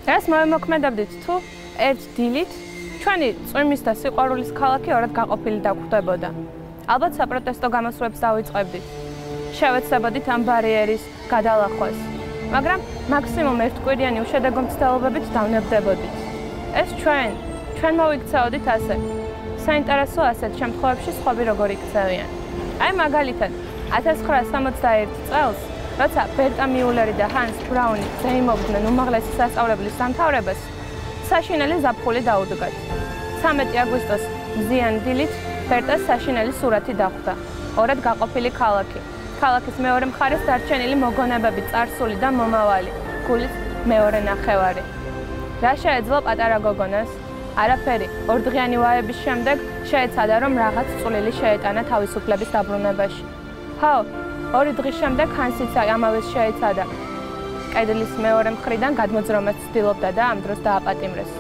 რას მოვემოქმედებდით თუ ერთ დილით ჩვენი წვიმის და სიყვარულის ქალაქი ორად გაყოფილი დაგვხვდებოდა. ალბათ საპროტესტო გამოსვლებს დავიწყებდით. შევეცდებოდით ამ ბარიერის გადალახვას, მაგრამ მაქსიმუმ ერთკვირიანი უშედეგო მცდელობებით დავნებდებოდით. ეს ჩვენ მოვიქცეოდით ასე. საინტერესო ასეთ შემთხვევებში სხვები როგორ იქცევიან. აი მაგალითად 1961 წელს, როცა ბერტა მიულერი და ჰანს ბრაუნი ზეიმობდნენ უმაღლესი სასწავლებლის დამთავრებას, საშინელი ზაფხული დაუდგათ. 13 აგვისტოს მზიან დილით ბერტას საშინელი სურათი დახვდა. ორად გაყოფილი ქალაქი. ქალაქის მეორე მხარეს დარჩენილი მოგონებები, წარსული და მომავალი, გულის მეორე ნახევარი. რა შეეძლო პატარა გოგონას? არაფერი. ორდღიანი ვაების შემდეგ შეეცადა, რომ რაღაც წვლილი შეეტანა თავისუფლების დაბრუნებაში. ხო, 2 დღის შემდეგ ჰანსიც ამავეს შეეცადა. კედლის მეორე მხრიდან გადმოძრომას ცდილობდა და ამ დროს დააპატიმრეს.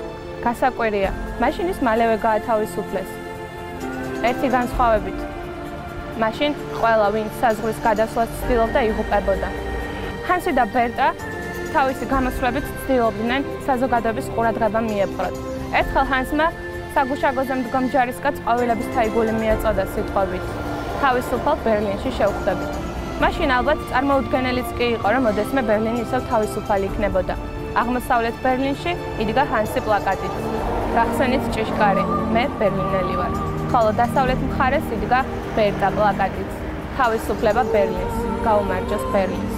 გასაკვირია, მაშინ ის მალევე გაათავისუფლეს. ერთი განსხვავებით. მაშინ ყველა, ვინც საზღვრის გადასვლას ცდილობდა, იღუპებოდა. ჰანსი და ბერტა თავისი გამოსვლებით ცდილობდნენ საზოგადოების ყურადღება მიეპყრათ. ერთხელ ჰანსმა საგუშაგოზე მდგომ ჯარისკაც ყვავილების თაიგული მიაწოდა სიტყვებით. თავისუფალ ბერლინში შევხვდებით. მაშინ ალბათ წარმოუდგენელიც კი იყო, რომ ოდესმე ბერლინი ისევ თავისუფალი იქნებოდა. აღმოსავლეთ ბერლინში იდგა ჰანსი პლაკატით. გახსენით ჭიშკარი, მე ბერლინელი ვარ. ხოლო დასავლეთ მხარეს იდგა ბერტა პლაკატით. თავისუფლება ბერლინს, გაუმარჯოს ბერლინს.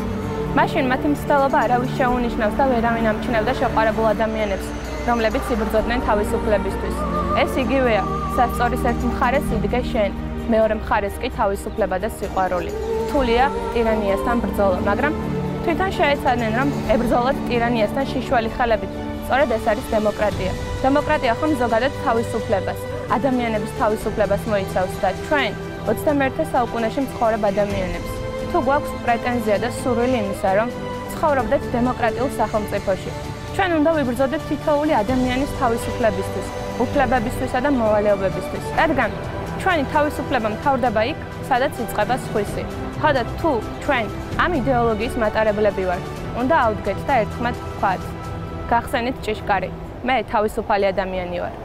მაშინ მათი მცდელობა არავის შეუნიშნავს და ვერავინ ამჩნევდა შეყვარებულ ადამიანებს, რომლებიც იბრძოდნენ თავისუფლებისთვის. ეს იგივეა, სასწორის ერთ მხარეს იდგე შენ, მეორე მხარეს კი თავისუფლება და სიყვარული. რთულია ტირანიასთან ბრძოლა, მაგრამ თვითონ შეეცადნენ, რომ ებრძოლოთ ტირანიასთან შიშველი ხელებით. სწორედ ეს არის დემოკრატია. დემოკრატია ხომ ზოგადად თავისუფლებას, ადამიანების თავისუფლებას მოიცავს და ჩვენ 21 საუკუნეში მცხოვრებ ადამიანებს. თუ გვაქვს პრეტენზია და სურვილი იმისა, რომ ცხოვრობდეთ დემოკრატიულ სახელმწიფოში, ჩვენ უნდა ვიბრძოდეთ თითოეული ადამიანის თავისუფლებისთვის, უფლებებისთვისა და მოვალეობებისთვის. რადგან ჩვენი თავისუფლება მთავრდება იქ, სადაც იწყება სხვისი. ხოდა თუ ჩვენ ამ იდეოლოგიის მატარებლები ვართ, უნდა ავდგეთ და ერთხმად ვთქვათ: გახსენით ჭიშკარი, მე თავისუფალი ადამიანი ვარ.